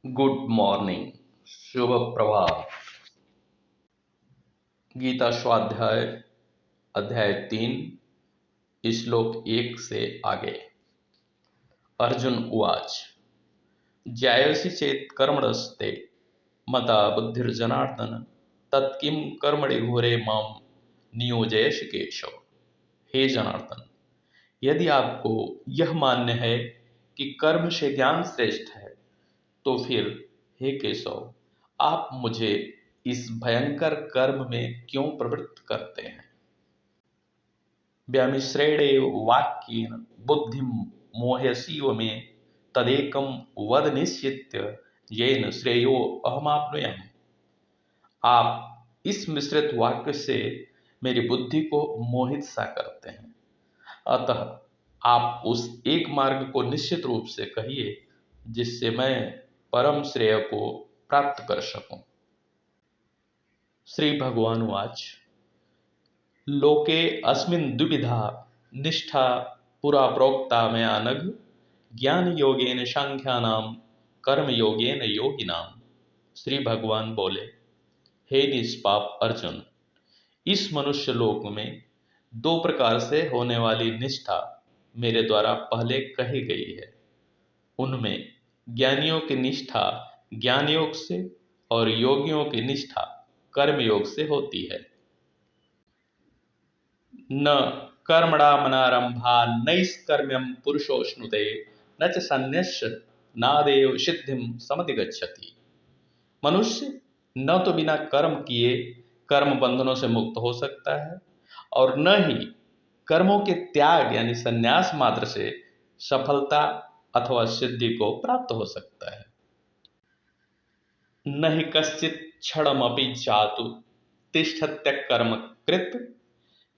Good morning, शुभ प्रभात। गीता स्वाध्याय अध्याय 3 श्लोक 1 से आगे। अर्जुन उवाच ज्यायसि चेत् कर्मणस्ते मता बुद्धिर्जनार्दन तत्किं कर्मणि घोरे मां नियोजयसि केशव। हे जनार्दन, यदि आपको यह मान्य है कि कर्म से ज्ञान श्रेष्ठ है, तो फिर हे केशव, आप मुझे इस भयंकर कर्म में क्यों प्रवृत्त करते हैं। व्यामिश्रेणेव वाक्येन बुद्धिं मोहयसीव मे तदेकं वद निश्चित्य येन श्रेयो अहमाप्नुयाम्। आप इस मिश्रित वाक्य से मेरी बुद्धि को मोहित सा करते हैं, अतः आप उस एक मार्ग को निश्चित रूप से कहिए जिससे मैं परम श्रेय को प्राप्त कर सकूं। श्री भगवान वाच लोके अस्मिन् द्विविधा निष्ठा पुरा प्रोक्ता मया नघ ज्ञान योगेन सांख्यानां कर्म योगेन योगिनां। श्री भगवान बोले, हे निष्पाप अर्जुन, इस मनुष्य लोक में दो प्रकार से होने वाली निष्ठा मेरे द्वारा पहले कही गई है। उनमें ज्ञानियों की निष्ठा ज्ञान योग से और योगियों की निष्ठा कर्म योग से होती है। न कर्मणामनारंभा नैष्कर्म्यं पुरुषोऽश्नुते न च सन्न्यस्य नादेव सिद्धिं समधिगच्छति। मनुष्य न तो बिना कर्म किए कर्म बंधनों से मुक्त हो सकता है और न ही कर्मों के त्याग यानी संन्यास मात्र से सफलता अथवा सिद्धि को प्राप्त हो सकता है। न हि कश्चित् क्षणमपि जातु तिष्ठत्यकर्म कृत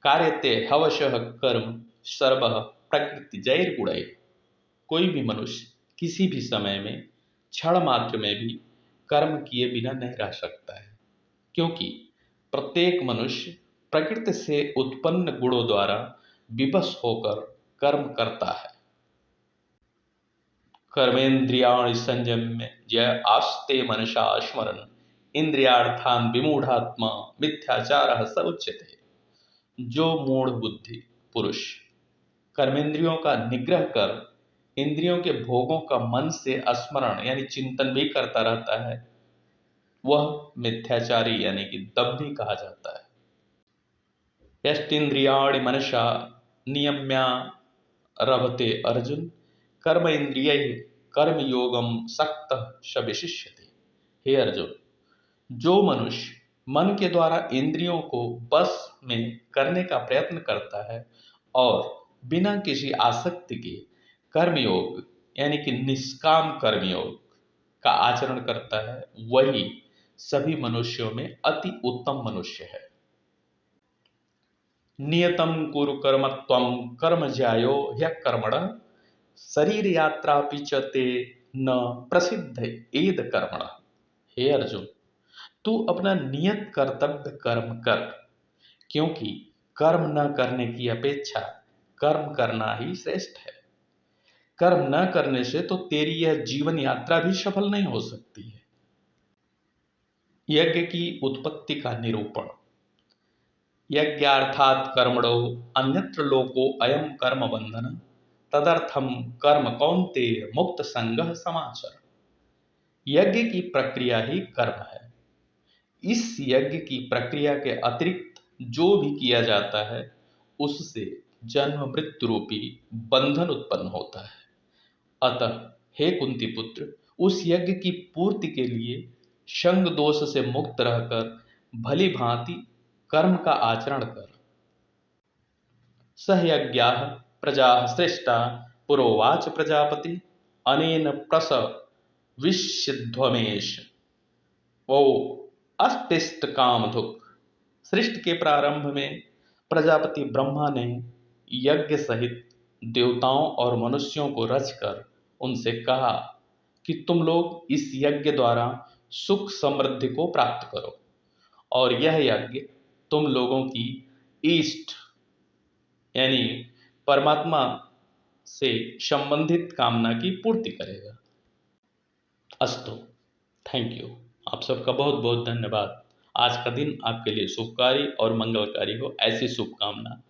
कार्यते हवशः कर्म सर्वः प्रकृतिजैर्गुणैः। कोई भी मनुष्य किसी भी समय में क्षण मात्र में भी कर्म किए बिना नहीं रह सकता है, क्योंकि प्रत्येक मनुष्य प्रकृति से उत्पन्न गुणों द्वारा विवश होकर कर्म करता है। कर्मेन्द्रियाणि संयम्य जय आस्ते मनसा स्मरन् इंद्रियार्थान विमूढ़ात्मा मिथ्याचारः स उच्यते। जो मूढ़ बुद्धि पुरुष कर्मेंद्रियों का निग्रह कर इंद्रियों के भोगों का मन से स्मरण यानी चिंतन भी करता रहता है, वह मिथ्याचारी यानी कि दम्भी कहा जाता है। यष्टिंद्रियाणि मनसा नियम्या रभते अर्जुन कर्म इंद्रिय कर्म योगम सक्तः स विशिष्यते। हे अर्जुन, जो मनुष्य मन के द्वारा इंद्रियों को बस में करने का प्रयत्न करता है और बिना किसी आसक्ति के कर्मयोग यानी कि निष्काम कर्मयोग का आचरण करता है, वही सभी मनुष्यों में अति उत्तम मनुष्य है। नियतं कुरु कर्म त्वं कर्म ज्यायो ह्यकर्मणः शरीर यात्रा च ते न प्रसिद्ध एद कर्मणः। हे अर्जुन, तू अपना नियत कर्तव्य कर्म कर, क्योंकि कर्म न करने की अपेक्षा कर्म करना ही श्रेष्ठ है। कर्म न करने से तो तेरी यह जीवन यात्रा भी सफल नहीं हो सकती है। यज्ञ की उत्पत्ति का निरूपण। यज्ञार्थात् कर्मणो अन्यत्र लोको अयम कर्म बंधन तदर्थम कर्म कौन्तेय मुक्त संगः समाचर। यज्ञ की प्रक्रिया ही कर्म है। इस यज्ञ की प्रक्रिया के अतिरिक्त जो भी किया जाता है उससे जन्म मृत्यु रूपी बंधन उत्पन्न होता है। अतः हे कुंती पुत्र, उस यज्ञ की पूर्ति के लिए संग दोष से मुक्त रहकर भली भांति कर्म का आचरण कर। सह यज्ञाः प्रजाः श्रेष्ठा पुरोवाच प्रजापति अनेन प्रस विश्चिध्वमेश वो अस्तिष्ट कामधुक। सृष्टि के प्रारंभ में प्रजापति ब्रह्मा ने यज्ञ सहित देवताओं और मनुष्यों को रचकर उनसे कहा कि तुम लोग इस यज्ञ द्वारा सुख समृद्धि को प्राप्त करो, और यह यज्ञ तुम लोगों की इष्ट यानी परमात्मा से संबंधित कामना की पूर्ति करेगा। अस्तु। Thank you. आप सबका बहुत बहुत धन्यवाद। आज का दिन आपके लिए शुभकारी और मंगलकारी हो, ऐसी शुभकामना।